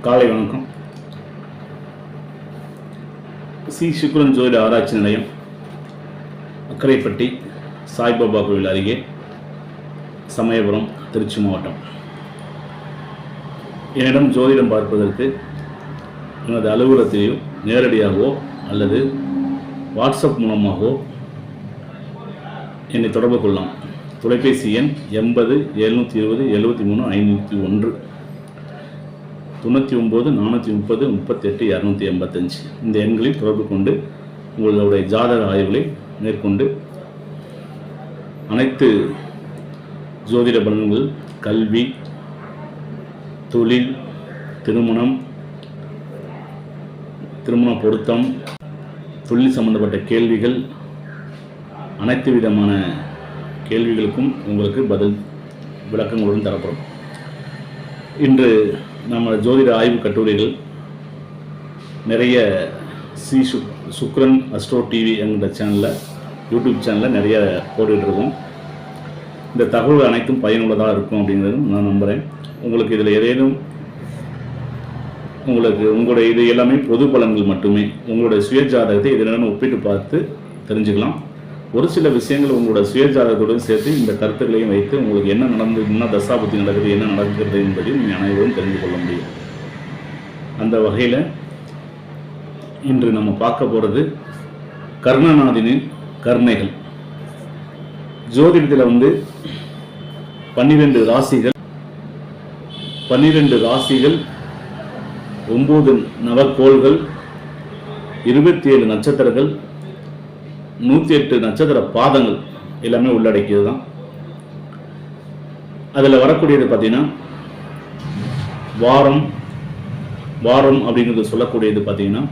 காலை வணக்கம். சி சுக்ரன் ஜோதிட ஆராய்ச்சி நிலையம், அக்கரைப்பட்டி, சாய்பாபா கோவில் அருகே, சமயபுரம், திருச்சி மாவட்டம். என்னிடம் ஜோதிடம் பார்ப்பதற்கு எனது அலுவலகத்தையோ நேரடியாகவோ அல்லது வாட்ஸ்அப் மூலமாகவோ என்னை தொடர்பு கொள்ளலாம். தொலைபேசி எண் 80 720 73 501, 99 430 38 285. இந்த எண்களில் தொடர்பு கொண்டு உங்களுடைய ஜாதக ஆய்வுகளை மேற்கொண்டு அனைத்து ஜோதிட பலன்கள், கல்வி, தொழில், திருமண பொருத்தம், தொழில் சம்பந்தப்பட்ட கேள்விகள், அனைத்து விதமான கேள்விகளுக்கும் உங்களுக்கு பதில் விளக்கங்களுடன் தரப்படும். இன்று நம்ம ஜோதிட ஆய்வு கட்டுரைகள் நிறைய சி சுக்ரன் அஸ்ட்ரோ டிவி என்ற சேனலில், யூடியூப் சேனலில் நிறைய போட்டுட்ருக்கோம். இந்த தகவல் அனைத்தும் பயனுள்ளதாக இருக்கும் அப்படிங்கிறதும் நான் நம்புகிறேன். உங்களுக்கு இதில் ஏதேனும் உங்களுடைய இது எல்லாமே பொது பலன்கள் மட்டுமே. உங்களுடைய சுய ஜாதகத்தை இதனுடன் ஒப்பிட்டு பார்த்து தெரிஞ்சுக்கலாம். ஒரு சில விஷயங்கள் உங்களோட சுய ஜாதகத்துடன் சேர்த்து இந்த கருத்துக்களையும் வைத்து உங்களுக்கு என்ன நடந்தது, என்ன தசாபுத்தி நடக்குது, என்ன நடக்கிறது என்பதையும் நீங்கள் அனைவரும் தெரிந்து கொள்ள முடியும். அந்த வகையில் இன்று நம்ம பார்க்க போகிறது கர்ணநாதனின் கருணைகள். ஜோதிடத்தில் 12 ராசிகள், 9 நவக்கோள்கள், 27 நட்சத்திரங்கள், 108 நட்சத்திர பாதங்கள் எல்லாமே உள்ளடக்கியது தான். அதில் வரக்கூடியது பார்த்தீங்கன்னா வாரம் அப்படிங்கிறது சொல்லக்கூடியது பார்த்தீங்கன்னா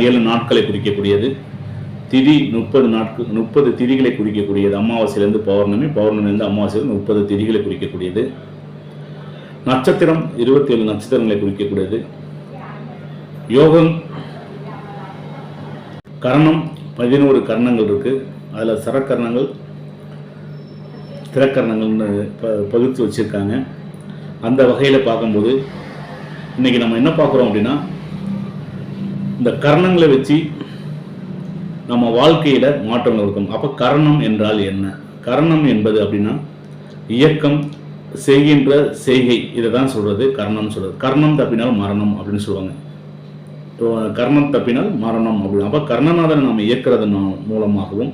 7 நாட்களை குறிக்கக்கூடியது. திதி 30 திதிகளை குறிக்கக்கூடியது. அமாவாசையிலேருந்து பௌர்ணமி, பௌர்ணமிலேருந்து அமாவாசையிலிருந்து 30 திதிகளை குறிக்கக்கூடியது. நட்சத்திரம் 27 நட்சத்திரங்களை குறிக்கக்கூடியது. யோகம் கரணம் 11 கரணங்கள் இருக்குது. அதில் சரக்கரணங்கள், திறக்கரணங்கள்னு பகுத்து வச்சுருக்காங்க. அந்த வகையில் பார்க்கும்போது இன்றைக்கி நம்ம என்ன பார்க்குறோம் அப்படின்னா, இந்த கரணங்களை வச்சு நம்ம வாழ்க்கையில் மாற்றங்கள் இருக்கும். அப்போ கரணம் என்றால் என்ன? கரணம் என்பது அப்படின்னா இயக்கம், செய்கின்ற செய்கை, இதை தான் சொல்கிறது கர்ணம் சொல்கிறது. கர்ணம் தப்பினால் மரணம் அப்படின்னு சொல்லுவாங்க. கர்ணம் தப்பினால் மரணம் அப்படின்னு. அப்போ கர்ணநாதனை நாம் இயக்கிறது மூலமாகவும்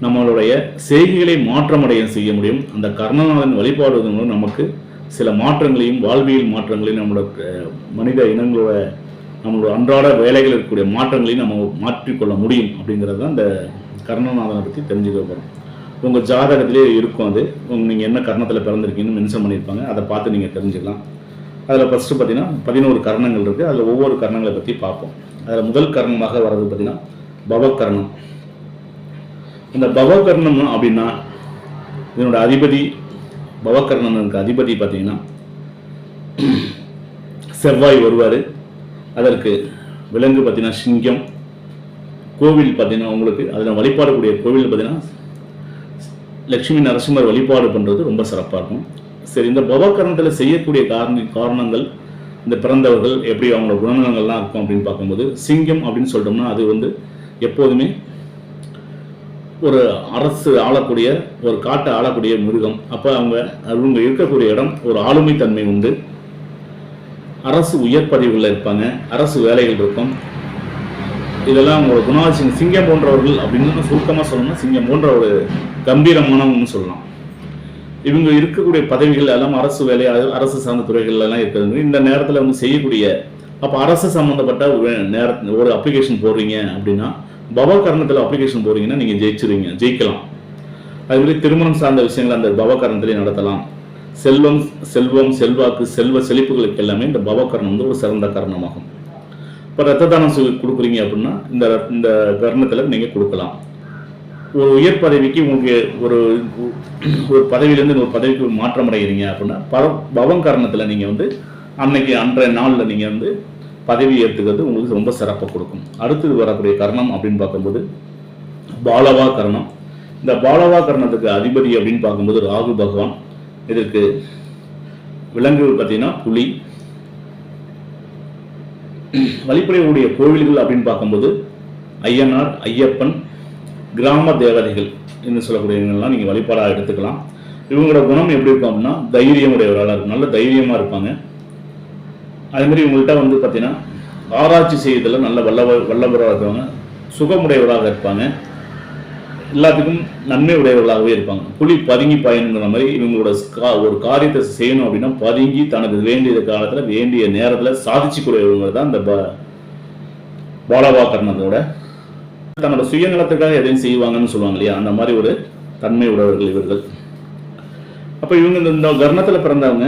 நம்மளுடைய செய்கைகளை மாற்றமடைய செய்ய முடியும். அந்த கர்ணநாதன் வழிபாடு மூலம் நமக்கு சில மாற்றங்களையும், வாழ்வியல் மாற்றங்களையும், நம்மளோட மனித இனங்களோட, நம்மளோட அன்றாட வேலைகள் இருக்கக்கூடிய மாற்றங்களையும் நம்ம மாற்றிக்கொள்ள முடியும். அப்படிங்கிறது தான் இந்த கர்ணநாதனை பற்றி தெரிஞ்சுக்க போகிறோம். உங்கள் ஜாதகத்திலே இருக்கும். அது நீங்கள் என்ன கர்ணத்தில் பிறந்திருக்கீங்கன்னு மென்ஷன் பண்ணியிருப்பாங்க. அதை பார்த்து நீங்கள் தெரிஞ்சுக்கலாம். அதில் ஃபஸ்ட்டு பார்த்தீங்கன்னா 11 கர்ணங்கள் இருக்குது. அதில் ஒவ்வொரு கர்ணங்களை பற்றி பார்ப்போம். அதில் முதல் கர்ணமாக வர்றது பார்த்தீங்கன்னா பவகர்ணம். இந்த பவகர்ணம் அப்படின்னா இதனோட அதிபதி, பவகர்ணனுக்கு அதிபதி பார்த்தீங்கன்னா செவ்வாய் வருவார். அதற்கு விலங்கு பார்த்தீங்கன்னா சிங்கம். கோவில் பார்த்தீங்கன்னா உங்களுக்கு அதில் வழிபாடக்கூடிய கோவில் பார்த்தீங்கன்னா லட்சுமி நரசிம்மர் வழிபாடு பண்ணுறது ரொம்ப சிறப்பாக இருக்கும். சரி, இந்த பவகர்ணத்தில் செய்யக்கூடிய காரணங்கள், இந்த பிறந்தவர்கள் எப்படி அவங்களோட குணநலங்கள்லாம் இருக்கும் அப்படின்னு பார்க்கும்போது, சிங்கம் அப்படின்னு சொல்லிட்டோம்னா அது எப்போதுமே ஒரு அரசு ஆளக்கூடிய, ஒரு காட்டை ஆளக்கூடிய மிருகம். அப்போ அவங்க இருக்கக்கூடிய இடம் ஒரு ஆளுமை தன்மை உண்டு. அரசு உயர் பதவிகளில் இருப்பாங்க, அரசு வேலைகள் இருக்கும். இதெல்லாம் அவங்களோட குணாதிசயம். சிங்கம் போன்றவர்கள் அப்படின்னு சுருக்கமாக சொல்லணும்னா சிங்கம் போன்ற ஒரு கம்பீரமானவங்கன்னு சொல்லலாம். இவங்க இருக்கக்கூடிய பதவிகள் எல்லாம் அரசு வேலை, அரசு சார்ந்த துறைகள் எல்லாம் இருக்கிறது. இந்த நேரத்தில் செய்யக்கூடிய, அப்போ அரசு சம்மந்தப்பட்ட ஒரு அப்ளிகேஷன் போடுறீங்க அப்படின்னா, பவகர்ணத்தில் அப்ளிகேஷன் போடுறீங்கன்னா நீங்கள் ஜெயிக்கலாம். அதுமாதிரி திருமணம் சார்ந்த விஷயங்கள் அந்த பவகர்ணத்திலே நடத்தலாம். செல்வம், செல்வாக்கு, செல்வ செழிப்புகளுக்கு எல்லாமே இந்த பவகர்ணம் ஒரு சிறந்த காரணமாகும். இப்போ ரத்த தானம் கொடுக்குறீங்க அப்படின்னா இந்த கர்ணத்தில் நீங்கள் கொடுக்கலாம். ஒரு உயர் பதவிக்கு உங்களுக்கு ஒரு பதவியிலேருந்து ஒரு பதவிக்கு மாற்றம் அடைகிறீங்க அப்படின்னா பவகர்ணத்தில் நீங்கள் அன்றைய நாளில் நீங்கள் பதவி ஏற்றுக்கிறது உங்களுக்கு ரொம்ப சிறப்பாக கொடுக்கும். அடுத்தது வரக்கூடிய கர்ணம் அப்படின்னு பார்க்கும்போது பாலவா கர்ணம். இந்த பாலவா கர்ணத்துக்கு அதிபதி அப்படின்னு பார்க்கும்போது ராகு பகவான். இதற்கு விலங்குகள் பார்த்தீங்கன்னா புலி, வழிபடக்கூடிய கோவில்கள் அப்படின்னு பார்க்கும்போது ஐயனார், ஐயப்பன், கிராம தேவதைகள் என்று சொல்லக்கூடியவங்கெல்லாம் நீங்கள் வழிபாடாக எடுத்துக்கலாம். இவங்களோட குணம் எப்படி இருக்கும் அப்படின்னா தைரியம் உடையவர்களாக இருக்கும், நல்ல தைரியமாக இருப்பாங்க. அதேமாதிரி இவங்கள்ட்ட வந்து பார்த்தீங்கன்னா ஆராய்ச்சி செய்வதில் நல்ல வல்லவராக இருப்பாங்க, சுகமுடையவராக இருப்பாங்க, எல்லாத்துக்கும் நன்மை உடையவர்களாகவே இருப்பாங்க. புலி பதுங்கி பாயணுங்கிற மாதிரி இவங்களோட ஒரு காரியத்தை செய்யணும் அப்படின்னா பதுங்கி தனக்கு வேண்டிய காலத்தில் வேண்டிய நேரத்தில் சாதிச்சுக்கூடியவங்க தான் இந்த பாலவாக்கர்ணத்தோட தன்னோட சுயநலத்துக்காக எதையும் செய்வாங்கன்னு சொல்லுவாங்க இல்லையா, அந்த மாதிரி ஒரு தன்மை உடையவர்கள் இவர்கள். அப்போ இவங்க இந்த கர்ணத்தில் பிறந்தவங்க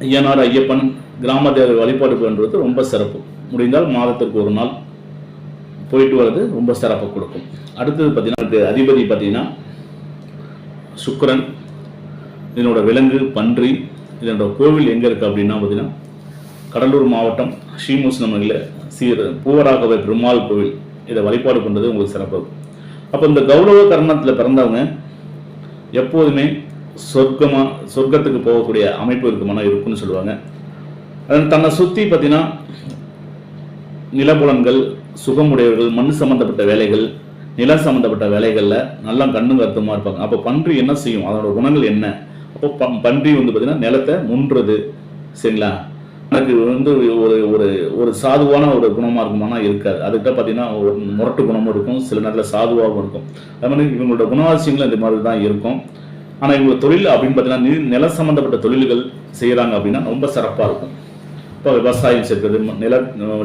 ஐயனார், ஐயப்பன், கிராம தேவை வழிபாடு பண்ணுறது ரொம்ப சிறப்பு. முடிந்தால் மாதத்திற்கு ஒரு நாள் போயிட்டு வர்றது ரொம்ப சிறப்பு கொடுக்கும். அடுத்தது பார்த்தீங்கன்னா அதிபதி பார்த்தீங்கன்னா சுக்கிரன். இதனோட விலங்கு பன்றி. இதனோட கோவில் எங்கே இருக்குது அப்படின்னா பார்த்தீங்கன்னா கடலூர் மாவட்டம் ஸ்ரீமுஷ்ணமலையில் பூவராகவ பெருமாள் கோவில். இதை வழிபாடு பண்ணுறது உங்களுக்கு சிறப்பு. அப்போ இந்த கௌரவ கர்ணத்தில் பிறந்தவங்க எப்போதுமே சொர்க்கத்துக்கு போகக்கூடிய அமைப்பு இருக்குன்னு சொல்லுவாங்க. அது தன்னை சுற்றி பார்த்தீங்கன்னா நிலப்புலன்கள், சுகமுடையவர்கள், மண் சம்பந்தப்பட்ட வேலைகள், நிலம் சம்பந்தப்பட்ட வேலைகளில் நல்லா கண்ணும் கருத்துமா இருப்பாங்க. அப்போ பன்றி என்ன செய்யும், அதோட குணங்கள் என்ன? அப்போ பன்றி வந்து பார்த்தீங்கன்னா நிலத்தை முன்றது, சரிங்களா? எனக்கு வந்து ஒரு சாதுவான ஒரு குணமாக இருக்குமானா இருக்காது. அதுக்கிட்ட பார்த்தீங்கன்னா ஒரு முரட்டு குணமும் இருக்கும், சில நேரத்தில் சாதுவாகவும் இருக்கும். அது மாதிரி இவங்களோட குணாதிசயங்களும் இந்த மாதிரி தான் இருக்கும். ஆனால் இவங்களோட தொழில் அப்படின்னு பார்த்தீங்கன்னா நில சம்பந்தப்பட்ட தொழில்கள் செய்கிறாங்க அப்படின்னா ரொம்ப சிறப்பாக இருக்கும். இப்போ விவசாயம் செய்கிறது, நில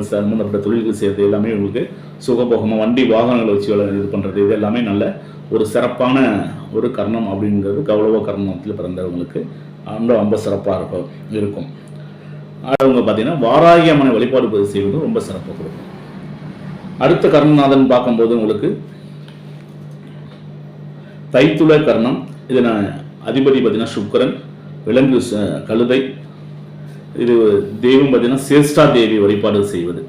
சம்பந்தப்பட்ட தொழில்கள் செய்கிறது எல்லாமே இவங்களுக்கு சுகபோகமாக, வண்டி வாகனங்களை வச்சு இது பண்ணுறது, இது எல்லாமே நல்ல ஒரு சிறப்பான ஒரு கர்ணம் அப்படிங்கிறது கௌரவ கர்ணத்தில் பிறந்தவங்களுக்கு ரொம்ப சிறப்பாக இருக்கும். அவங்க பார்த்தீங்கன்னா வாராகி அம்மனை வழிபாடு செய்வது ரொம்ப சிறப்பாக கொடுக்கும். அடுத்த கர்ணநாதன் பார்க்கும்போது உங்களுக்கு தைத்துள கர்ணம். இதில் அதிபதி பார்த்தீங்கன்னா சுக்கிரன், விலங்கு கழுதை. இது தெய்வம் பார்த்தீங்கன்னா சேஷ்டா தேவி வழிபாடு செய்வது.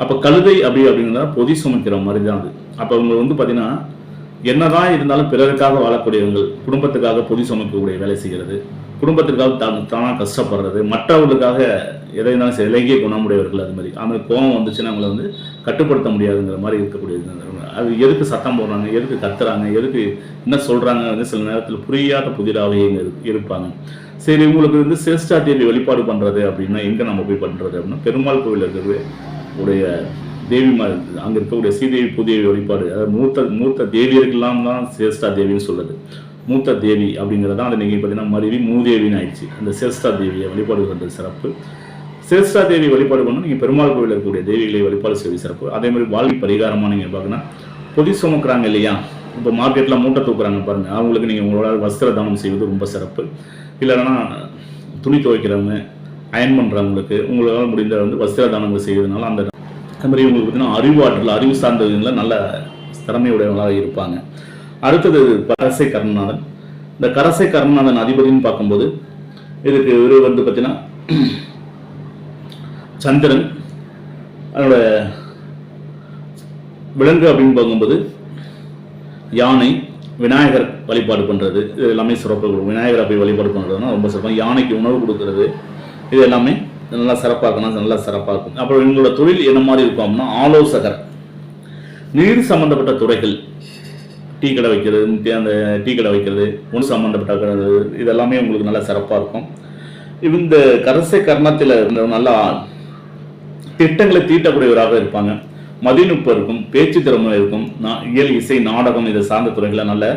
அப்போ கழுதை அப்படின்னா பொதி சுமக்கிற மாதிரி தான் அது. அப்போ அவங்க வந்து பார்த்தீங்கன்னா என்னதான் இருந்தாலும் பிறருக்காக வாழக்கூடியவங்க, குடும்பத்துக்காக பொதி சுமக்கக்கூடிய வேலை செய்கிறது, குடும்பத்திற்காக தானாக கஷ்டப்படுறது, மற்றவர்களுக்காக எதை இருந்தாலும் இலங்கிய குணமுடையவர்கள். அது மாதிரி அந்த கோபம் வந்துச்சுன்னா அவங்கள வந்து கட்டுப்படுத்த முடியாதுங்கிற மாதிரி இருக்கக்கூடியது. அது எதுக்கு சத்தம் போடுறாங்க, எதுக்கு கத்துறாங்க, எதுக்கு என்ன சொல்கிறாங்க வந்து சில நேரத்தில் புரியாத புதிராகவே இருப்பாங்க. சரி, இவங்களுக்கு வந்து சேஷ்டா தேவி வழிபாடு பண்ணுறது அப்படின்னா எங்கே நம்ம போய் பண்ணுறது அப்படின்னா பெருமாள் கோவில் இருக்கிறது உடைய தேவிமார், அங்கே இருக்கக்கூடிய ஸ்ரீதேவி பூதேவி வழிபாடு, அதாவது மூத்த தேவியர்கள்லாம் தான் சேஷ்டா தேவின்னு சொல்லுது. மூத்த தேவி அப்படிங்கிறது தான் அதை நீங்கள் பார்த்தீங்கன்னா மருவி மூதேவின்னு ஆயிடுச்சு. அந்த சேஷ்டா தேவியை வழிபாடு பண்ணுறது சிறப்பு. சேஷ்டா தேவி வழிபாடு பண்ணால் நீங்கள் பெருமாள் கோவில் இருக்கக்கூடிய தேவிகளை வழிபாடு செய்வது சிறப்பு. அதே மாதிரி வாழ்க்கை பரிகாரமாக நீங்கள் பார்க்கணும், பொதி சுமக்கிறாங்க இல்லையா, இப்போ மார்க்கெட்டில் மூட்டை தூக்குறாங்க பாருங்கள், அவங்களுக்கு நீங்கள் உங்களால் வஸ்திர தானம் செய்வது ரொம்ப சிறப்பு. இல்லைன்னா துணி துவைக்கிறவங்க, அயன் பண்ணுறவங்களுக்கு உங்களால் முடிந்த வந்து வஸ்திர தானங்கள் செய்வதனால அந்த மாதிரி உங்களுக்கு பார்த்தீங்கன்னா அறிவு சார்ந்தவங்களில் நல்ல திறமையுடையவங்களாக இருப்பாங்க. அடுத்தது கரசை கர்ணநாதன். இந்த கரசை கர்ணநாதன் அதிபதினு பார்க்கும்போது இதுக்கு இவர் வந்து பார்த்தீங்கன்னா சந்திரன். அதோட விலங்கு அப்படின்னு பார்க்கும்போது யானை, விநாயகர் வழிபாடு பண்ணுறது, இது எல்லாமே சிறப்பாக கொடுக்கும். விநாயகரை போய் வழிபாடு பண்ணுறதுனா ரொம்ப சிறப்பாக. யானைக்கு உணவு கொடுக்கறது, இது எல்லாமே நல்லா சிறப்பாக இருக்கணும், நல்லா சிறப்பாக இருக்கும். அப்புறம் இவங்களோட தொழில் என்ன மாதிரி இருக்கும் அப்படின்னா ஆலோசகர், நீர் சம்பந்தப்பட்ட துறைகள், டீ கடை வைக்கிறது, உணவு சம்பந்தப்பட்ட இதெல்லாமே உங்களுக்கு நல்லா சிறப்பாக இருக்கும். இந்த கரசை கர்ணத்தில் நல்லா திட்டங்களை தீட்டக்கூடியவராக இருப்பாங்க. மதிநுட்பம் இருக்கும், பேச்சு திறமை இருக்கும், இயல், இசை, நாடகம் இதை சார்ந்த துறைகளை நல்லா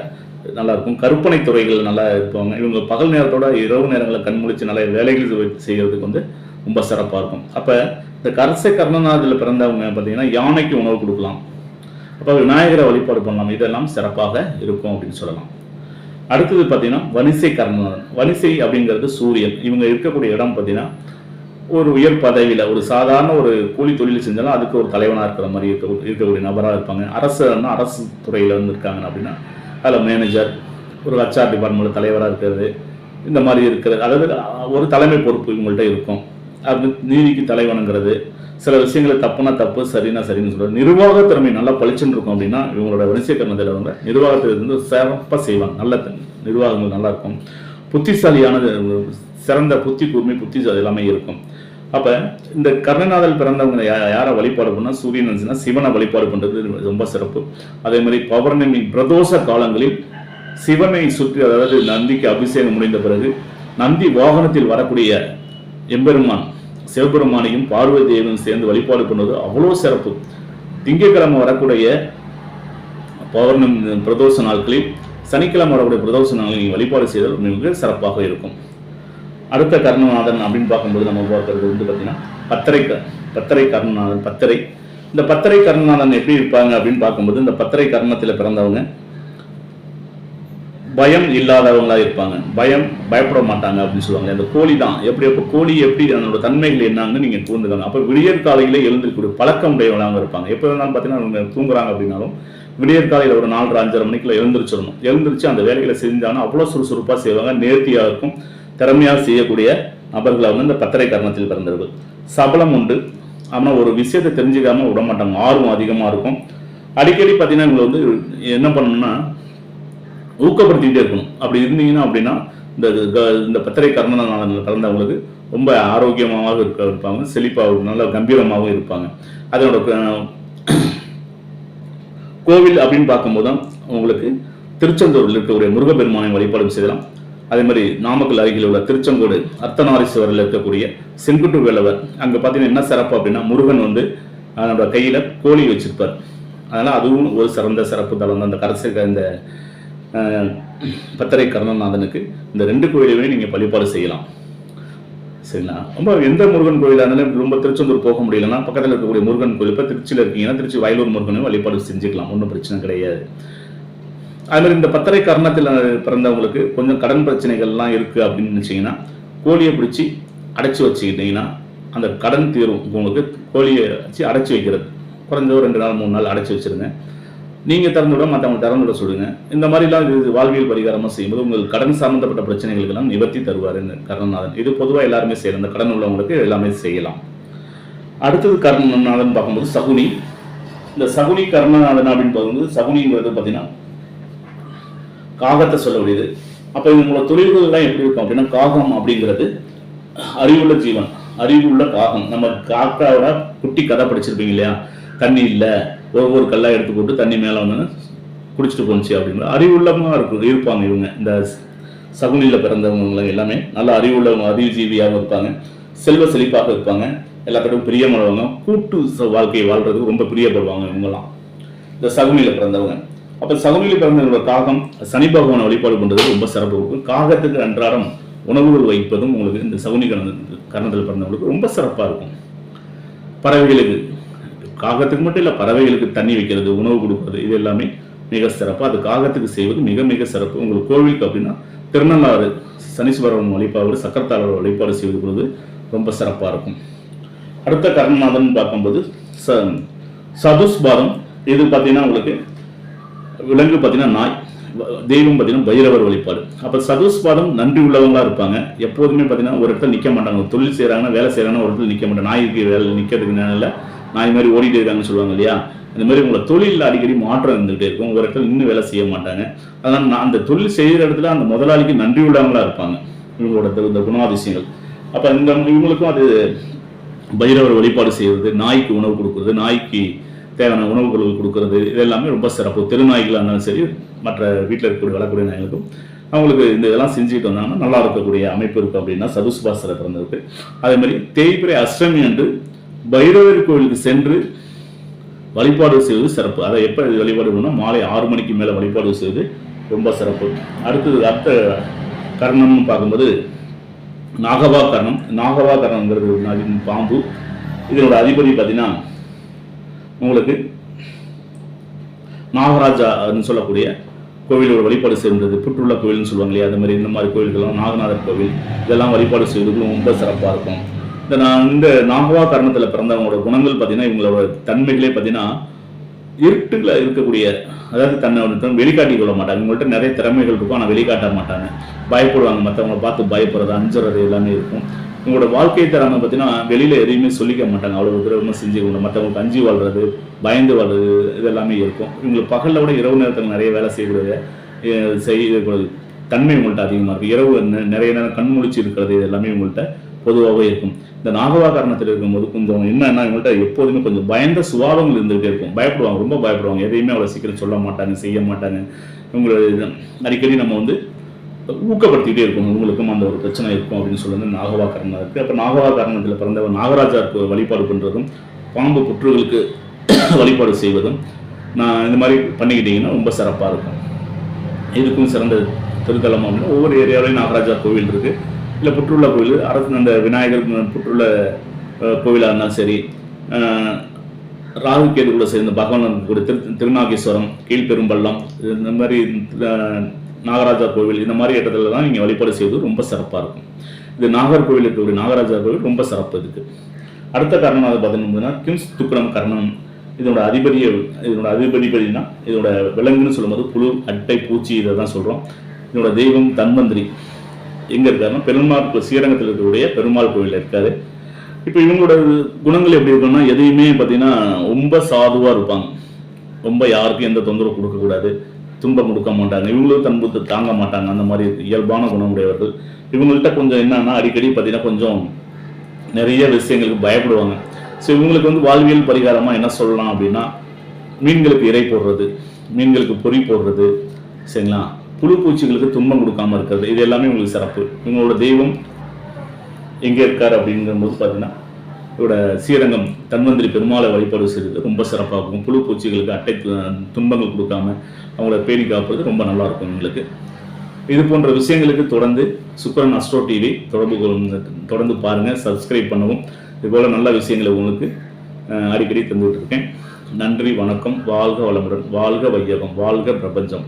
இருக்கும். கற்பனை துறைகள் நல்லா இருப்பாங்க. இவங்க பகல் நேரத்தோட இரவு நேரங்களில் கண்முழிச்சு நல்ல வேலைகள் செய்கிறதுக்கு வந்து ரொம்ப சிறப்பாக இருக்கும். அப்போ இந்த கரசை கர்ணநாதில் பிறந்தவங்க பார்த்தீங்கன்னா யானைக்கு உணவு கொடுக்கலாம், அப்போ விநாயகரை வழிபாடு பண்ணலாம், இதெல்லாம் சிறப்பாக இருக்கும் அப்படின்னு சொல்லலாம். அடுத்தது பார்த்தீங்கன்னா வனிசை கர்ணநாதன். வனிசை அப்படிங்கிறது சூரியன். இவங்க இருக்கக்கூடிய இடம் பார்த்தீங்கன்னா ஒரு உயர் பதவியில், ஒரு சாதாரண ஒரு கூலி தொழில் செஞ்சாலும் அதுக்கு ஒரு தலைவனாக இருக்கிற மாதிரி இருக்கக்கூடிய நபராக இருப்பாங்க. அரசு துறையில் வந்து இருக்காங்க அப்படின்னா அதில் மேனேஜர், ஒரு HR டிபார்ட்மெண்ட் தலைவராக இருக்கிறது, இந்த மாதிரி இருக்கிறது. அதாவது ஒரு தலைமை பொறுப்பு இவங்கள்ட்ட இருக்கும். அது நீதிக்கு தலைவனுங்கிறது, சில விஷயங்களை தப்புனா தப்பு, சரின்னா சரின்னு சொல்கிறது, நிர்வாக திறமை நல்லா பளிச்சுன்னு இருக்கும். அப்படின்னா இவங்களோட வனிசை கர்ணத்தில் வந்து நிர்வாகத்தில் இருந்து சிறப்பாக செய்வாங்க. நல்ல நிர்வாகங்கள் நல்லா இருக்கும். புத்திசாலியானது, சிறந்த புத்தி கூர்மை, புத்திசாலி எல்லாமே இருக்கும். அப்போ இந்த கர்ணநாதல் பிறந்தவங்க யாரை வழிபாடு பண்ணால் சூரியன் வந்துச்சுன்னா சிவனை வழிபாடு பண்ணுறது ரொம்ப சிறப்பு. அதே மாதிரி பௌர்ணமி பிரதோஷ காலங்களில் சிவனை சுற்றி, அதாவது நந்திக்கு அபிஷேகம் முடிந்த பிறகு நந்தி வாகனத்தில் வரக்கூடிய எம்பெருமான் சிவபெருமானையும் பார்வதி தேவியும் சேர்ந்து வழிபாடு பண்ணுவது அவ்வளோ சிறப்பு. திங்கட்கிழமை வரக்கூடிய பௌர்ணமி பிரதோஷ நாட்களில், சனிக்கிழமை வரக்கூடிய பிரதோஷ நாட்களில் நீங்கள் வழிபாடு செய்தால் மிக சிறப்பாக இருக்கும். அடுத்த கர்ணநாதன் அப்படின்னு பார்க்கும்போது நம்ம பார்க்கறது வந்து பார்த்தீங்கன்னா பத்தரை கர்ணநாதன். இந்த பத்தரை கர்ணநாதன் எப்படி இருப்பாங்க அப்படின்னு பார்க்கும்போது, இந்த பத்தரை கர்ணத்தில் பிறந்தவங்க பயம் இல்லாதவங்களா இருப்பாங்க. பயப்பட மாட்டாங்க அப்படின்னு சொல்லுவாங்க. அந்த கோழி தான் கோழி எப்படி அதனோட தன்மைகள் என்னன்னு நீங்க கூர்ந்துக்காங்க. அப்போ விடியற் காலையில எழுந்திருக்கக்கூடிய பழக்கம் உடையவங்களாக இருப்பாங்க. எப்போ வேணாலும் பார்த்தீங்கன்னா அவங்க தூங்குறாங்க அப்படின்னாலும் விடியற் காலையில் ஒரு 4:30-5:30 மணிக்குள்ள எழுந்திரிச்சு அந்த வேலைகளை செஞ்சாங்கன்னா அவ்வளோ சுறுசுறுப்பாக செய்வாங்க. நேர்த்தியாக இருக்கும். திறமையாக செய்யக்கூடிய நபர்களை வந்து இந்த பத்தரை கர்ணத்தில் பிறந்தவர்கள். சபலம் உண்டு. ஆனால் ஒரு விஷயத்தை தெரிஞ்சுக்காம விட மாட்டாங்க. ஆர்வம் அதிகமாக இருக்கும். அடிக்கடி பார்த்தீங்கன்னா இவங்களை வந்து என்ன பண்ணணும்னா ஊக்கப்படுத்திக்கிட்டே இருக்கணும். அப்படி இருந்தீங்கன்னா அப்படின்னா இந்த பத்தரை கர்ணநாதனில் பிறந்தவங்களுக்கு ரொம்ப ஆரோக்கியமாக இருப்பாங்க. செழிப்பாக நல்ல கம்பீரமாகவும் இருப்பாங்க. அதனோட கோவில் அப்படின்னு பார்க்கும்போது தான் உங்களுக்கு திருச்செந்தூரில் இருக்கக்கூடிய முருகப்பெருமானை வழிபாடு செய்யலாம். அதே மாதிரி நாமக்கல் அருகில் உள்ள திருச்செங்கோடு அர்த்தநாரீஸ்வரில் இருக்கக்கூடிய செங்குட்டு வேலவர், அங்கே பார்த்தீங்கன்னா என்ன சிறப்பு அப்படின்னா முருகன் வந்து அதனோட கையில் கோழி வச்சிருப்பார். அதனால் அதுவும் ஒரு சிறந்த சிறப்பு தலம் தான். இந்த பத்தரை கர்ணநாதனுக்கு இந்த 2 கோயிலையுமே நீங்கள் வழிபாடு செய்யலாம். சரிங்களா? ரொம்ப எந்த முருகன் கோயிலாக இருந்தாலும் ரொம்ப திருச்செந்தூர் போக முடியலன்னா பக்கத்தில் இருக்கக்கூடிய முருகன் கோயில், இப்போ திருச்சியில் இருக்கீங்கன்னா திருச்சி வயலூர் முருகனையும் வழிபாடு செஞ்சுக்கலாம். ஒன்றும் பிரச்சனை கிடையாது. அது மாதிரி இந்த பத்தரை கர்ணத்தில் பிறந்தவங்களுக்கு கொஞ்சம் கடன் பிரச்சனைகள்லாம் இருக்குது அப்படின்னு நினச்சிங்கன்னா கோழியை பிடிச்சி அடைச்சி வச்சுக்கிட்டிங்கன்னா அந்த கடன் தீரும். உங்களுக்கு கோழியை வச்சு அடைச்சி வைக்கிறது குறைஞ்ச 2 நாள் 3 நாள் அடைச்சி வச்சுருங்க. நீங்கள் திறந்து விட மற்றவங்க திறந்து விட சொல்லுங்கள். இந்த மாதிரிலாம் இது வாழ்வியல் பரிகாரமாக செய்யும்போது உங்களுக்கு கடன் சம்மந்தப்பட்ட பிரச்சனைகளுக்கெல்லாம் நிவர்த்தி தருவார் இந்த கர்ணநாதன். இது பொதுவாக எல்லாருமே செய்யலாம். இந்த கடன் உள்ளவங்களுக்கு எல்லாமே செய்யலாம். அடுத்தது கர்ணநாதன் பார்க்கும்போது சகுனி. இந்த சகுனி கர்ணநாதன் அப்படின்னு பார்க்கும்போது சகுனிங்கிறது பார்த்தீங்கன்னா காகத்தை சொல்லக்கூடியது. அப்போ இவங்களோட தொழில்கள்லாம் எப்படி இருக்கும் அப்படின்னா, காகம் அப்படிங்கிறது அறிவுள்ள ஜீவன், அறிவுள்ள காகம். நம்ம காக்காவோட குட்டி கதை படிச்சிருப்பீங்க இல்லையா? தண்ணி இல்லை, ஒவ்வொரு கல்லாக எடுத்து போட்டு தண்ணி மேலே வந்து குடிச்சிட்டு போச்சு அப்படிங்கிற அறிவுள்ளமாக இருப்பாங்க இவங்க. இந்த சகுனியில் பிறந்தவங்க எல்லாமே நல்ல அறிவுஜீவியாக இருப்பாங்க. செல்வ செழிப்பாக இருப்பாங்க. எல்லாத்துக்கும் பிரியமானவங்க. கூட்டு வாழ்க்கையை வாழ்றதுக்கு ரொம்ப பிரியப்படுவாங்க இவங்கெல்லாம் இந்த சகுனியில் பிறந்தவங்க. அப்போ சகுனியில் பிறந்தவங்களோட காகம் சனி பகவானை வழிபாடு பண்ணுறது ரொம்ப சிறப்பு இருக்கும். காகத்துக்கு அன்றாடம் உணவுகள் வைப்பதும் உங்களுக்கு இந்த சகுனி கர்ணத்தில் பிறந்தவங்களுக்கு ரொம்ப சிறப்பாக இருக்கும். பறவைகளுக்கு, காகத்துக்கு மட்டும் இல்லை, பறவைகளுக்கு தண்ணி வைக்கிறது, உணவு கொடுக்குறது, இது எல்லாமே மிக சிறப்பு. அது காகத்துக்கு செய்வது மிக மிக சிறப்பு. உங்களுக்கு கோவிலுக்கு அப்படின்னா திருநள்ளாறு சனீஸ்வரன் வழிபாடு, சக்கரத்தாளர் வழிபாடு செய்வது பொழுது ரொம்ப சிறப்பாக இருக்கும். அடுத்த கர்ணநாதன் பார்க்கும்போது சதுஸ்பாதம். இது பார்த்தீங்கன்னா உங்களுக்கு விலங்கு பார்த்தீங்கன்னா நாய், தெய்வம் பார்த்தீங்கன்னா பைரவர் வழிபாடு. அப்போ சதுஸ்பாதம் நன்றி உள்ளவங்களா இருப்பாங்க. எப்போதுமே பார்த்தீங்கன்னா ஒரு இடத்துல நிற்க மாட்டாங்க. தொழில் செய்கிறாங்கன்னா வேலை செய்கிறாங்கன்னா ஒரு இடத்துல நிற்க மாட்டாங்க. நாய்க்கு வேலை நிற்கிறதுக்கு நேரம் நாய் மாதிரி ஓடிட்டு இருக்காங்கன்னு சொல்லுவாங்க இல்லையா? இந்த மாதிரி உங்களை தொழிலில் அடிக்கடி மாற்றம் இருந்துகிட்டே இருக்கும். ஒரு இடத்துல இன்னும் வேலை செய்ய மாட்டாங்க. அதனால் அந்த தொழில் செய்கிற இடத்துல அந்த முதலாளிக்கு நன்றி உள்ளவங்களா இருப்பாங்க இவங்களோட இந்த குணாதிசயங்கள். அப்போ இவங்களுக்கும் அது பைரவர் வழிபாடு செய்கிறது, நாய்க்கு உணவு கொடுக்குறது, நாய்க்கு தேவையான உணவுகள் கொடுக்கறது, இது எல்லாமே ரொம்ப சிறப்பு. தெருநாய்களாக இருந்தாலும் சரி, மற்ற வீட்டில் இருக்கக்கூடிய வளர்க்கூடிய நாய்களுக்கும் அவங்களுக்கு இந்த இதெல்லாம் செஞ்சுக்கிட்டு வந்தாங்கன்னா நல்லா இருக்கக்கூடிய அமைப்பு இருக்குது அப்படின்னா சதுஸ்பாசரை பிறந்ததுக்கு. அதே மாதிரி தேய்பிரை அஷ்டமி அன்று பைரவர் கோவிலுக்கு சென்று வழிபாடு செய்வது சிறப்பு. அதை எப்போ வழிபாடு பண்ணால் மாலை 6 மணிக்கு மேலே வழிபாடு செய்வது ரொம்ப சிறப்பு. அடுத்த கர்ணம்னு பார்க்கும்போது நாகவா கர்ணம். நாகவா கர்ணங்கிறது பாம்பு. இதனோட அதிபதி பார்த்தீங்கன்னா உங்களுக்கு நாகராஜான்னு சொல்லக்கூடிய கோவிலோட வழிபாடு செய்வது, புற்றுள்ள கோவில்னு சொல்லுவாங்க இல்லையா? அது மாதிரி இந்த மாதிரி கோவில்கள்லாம், நாகநாதர் கோவில், இதெல்லாம் வழிபாடு செய்வதுக்கு ரொம்ப சிறப்பாக இருக்கும். இந்த நாகவா கர்ணத்தில் பிறந்தவங்களோட குணங்கள் பார்த்தீங்கன்னா இவங்களோட தன்மைகளே பார்த்தீங்கன்னா இருட்டுல இருக்கக்கூடிய, அதாவது தன்னை வெளிக்காட்டி கொள்ள மாட்டாங்க. இவங்கள்ட்ட நிறைய திறமைகள் இருக்கும், ஆனால் வெளிக்காட்ட மாட்டாங்க. பயப்படுவாங்க, மற்றவங்களை பார்த்து பயப்படுறது, அஞ்சுறது எல்லாமே இருக்கும். உங்களோட வாழ்க்கை தரமை பார்த்தீங்கன்னா வெளியில் எதையுமே சொல்லிக்க மாட்டாங்க. அவ்வளோ விதமாக செஞ்சுக்கணும். மற்றவங்களுக்கு அஞ்சு வாழ்றது, பயந்து வாழ்றது, இது எல்லாமே இருக்கும். இவங்களுக்கு பகலில் விட இரவு நேரத்தில் நிறைய வேலை செய்யக்கூடாது தன்மை உங்கள்கிட்ட அதிகமாக இருக்குது. இரவு நிறைய நேரம் கண் முழிச்சு இருக்கிறது, இது எல்லாமே உங்கள்கிட்ட பொதுவாகவே இருக்கும். இந்த நாகவாகரணத்தில் இருக்கும்போது கொஞ்சம் என்னன்னா இவங்கள்ட்ட எப்போதுமே கொஞ்சம் பயந்த சுபாவங்கள் இருந்துகிட்டே இருக்கும். பயப்படுவாங்க, ரொம்ப பயப்படுவாங்க. எதையுமே அவ்வளோ சீக்கிரம் சொல்ல மாட்டாங்க, செய்ய மாட்டாங்க. இவங்களை அடிக்கடி நம்ம வந்து ஊக்கப்படுத்திக்கிட்டே இருக்கும். உங்களுக்கும் அந்த ஒரு பிரச்சனை இருக்கும் அப்படின்னு சொல்லுறது நாகவாகரணம் இருக்குது. அப்போ நாகவாகரணத்தில் பிறந்தவர் நாகராஜாவுக்கு வழிபாடு பண்ணுறதும் பாம்பு புற்றுகளுக்கு வழிபாடு செய்வதும் நான் இந்த மாதிரி பண்ணிக்கிட்டீங்கன்னா ரொம்ப சிறப்பாக இருக்கும். இதுக்கும் சிறந்த திருத்தலம் அப்படின்னா ஒவ்வொரு ஏரியாவிலையும் நாகராஜா கோவில் இருக்குது. இல்லை புற்றுள்ள கோவில் அரசு அந்த விநாயகர் புற்றுள்ள கோவிலாக இருந்தாலும் சரி, ராகு கேதுக்குள்ள சேர்ந்த பகவான் கூட திருநாகேஸ்வரம், கீழ்பெரும்பள்ளம், இந்த மாதிரி நாகராஜா கோவில் இந்த மாதிரி இடத்துல தான் நீங்கள் வழிபாடு செய்வது ரொம்ப சிறப்பாக இருக்கும். இது நாகர்கோவில் இருக்கக்கூடிய நாகராஜா கோவில் ரொம்ப சிறப்பு. இதுக்கு அடுத்த காரணம் அதை பார்த்தீங்கன்னா கிம்ஸ் துக்கரம் கர்ணம். இதோட அதிபதினா இதோட விலங்குன்னு சொல்லும்போது புழு, அட்டை, பூச்சி இதை தான் சொல்கிறோம். இதோட தெய்வம் தன்வந்திரி எங்கே இருக்காருன்னா பெருமாள் ஸ்ரீரங்கத்தில் இருக்கக்கூடிய பெருமாள் கோவில் இருக்காரு. இப்போ இவங்களோட குணங்கள் எப்படி இருக்குன்னா எதையுமே பார்த்தீங்கன்னா ரொம்ப சாதுவாக இருப்பாங்க. ரொம்ப யாருக்கும் எந்த தொந்தரவு கொடுக்கக்கூடாது, துன்பம் கொடுக்க மாட்டாங்க. இவங்களும் தன்புத்தை தாங்க மாட்டாங்க. அந்த மாதிரி இயல்பான குணமுடையவர்கள். இவங்கள்ட்ட கொஞ்சம் என்னன்னா அடிக்கடி பார்த்தீங்கன்னா கொஞ்சம் நிறைய விஷயங்களுக்கு பயப்படுவாங்க. ஸோ இவங்களுக்கு வந்து வாழ்வியல் பரிகாரமாக என்ன சொல்லலாம் அப்படின்னா மீன்களுக்கு இறை போடுறது, மீன்களுக்கு பொறி போடுறது, சரிங்களா, புழு பூச்சிகளுக்கு துன்பம் கொடுக்காம இருக்கிறது, இது எல்லாமே உங்களுக்கு சிறப்பு. இவங்களோட தெய்வம் எங்கே இருக்கார் அப்படிங்கும்போது பார்த்தீங்கன்னா இதோட ஸ்ரீரங்கம் தன்வந்திரி பெருமாளை வழிபாடு செய்கிறது ரொம்ப சிறப்பாக இருக்கும். புழு பூச்சிகளுக்கு அட்டை துன்பங்கள் கொடுக்காம அவங்கள பேணி காப்பது ரொம்ப நல்லா இருக்கும் எங்களுக்கு. இது போன்ற விஷயங்களுக்கு தொடர்ந்து சுக்கிரன் அஸ்ட்ரோ டிவி தொடர்ந்து பாருங்கள், சப்ஸ்கிரைப் பண்ணவும். இதுபோல் நல்ல விஷயங்களை உங்களுக்கு அடிக்கடி தந்துகிட்டு இருக்கேன். நன்றி, வணக்கம், வாழ்க வளமுடன், வாழ்க வையகம், வாழ்க பிரபஞ்சம்.